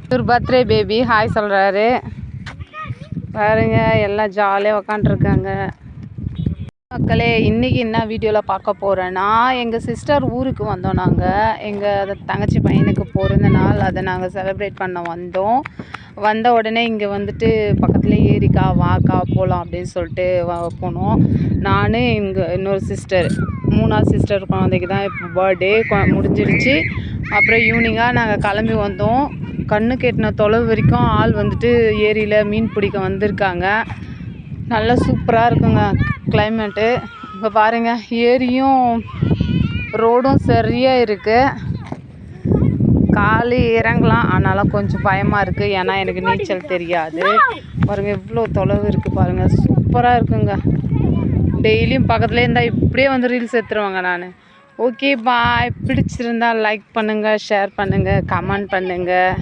இவர் birthday baby hi சொல்கிறாரு பாருங்க. எல்லாம் ஜாலியாக உக்காண்ட்ருக்காங்க. மக்களே இன்றைக்கி என்ன வீடியோவில் பார்க்க போகிறேன்னா, எங்கள் சிஸ்டர் ஊருக்கு வந்தோம். நாங்கள் எங்கள் தங்கச்சி பையனுக்கு பிறந்த நாள், அதை நாங்கள் செலிப்ரேட் பண்ண வந்தோம். வந்த உடனே இங்கே வந்துட்டு பக்கத்துலேயே ஏரிக்கா வாக்கா போகலாம் அப்படின்னு சொல்லிட்டு போனோம். நான் இன்னொரு சிஸ்டர், மூணாவது சிஸ்டர் குழந்தைக்கு தான் இப்போ பர்த்டே முடிஞ்சிடுச்சு. அப்புறம் ஈவினிங்காக நாங்கள் கிளம்பி வந்தோம். கண்ணு கெட்டின தொலைவு வரைக்கும் ஆள் வந்துட்டு ஏரியில் மீன் பிடிக்க வந்திருக்காங்க. நல்லா சூப்பராக இருக்குங்க கிளைமேட்டு. இப்போ பாருங்கள், ஏரியும் ரோடும் சரியாக இருக்குது. காலு இறங்கலாம், ஆனாலும் கொஞ்சம் பயமாக இருக்குது. ஏன்னா எனக்கு நீச்சல் தெரியாது. பாருங்கள் இவ்வளோ தொலைவு இருக்குது பாருங்கள், சூப்பராக இருக்குங்க. டெய்லியும் பக்கத்துலேயே இருந்தால் இப்படியே வந்து ரீல்ஸ் எடுத்துருவாங்க. நான் ஓகே பாய். பிடிச்சிருந்தால் லைக் பண்ணுங்கள், ஷேர் பண்ணுங்கள், கமெண்ட் பண்ணுங்கள்.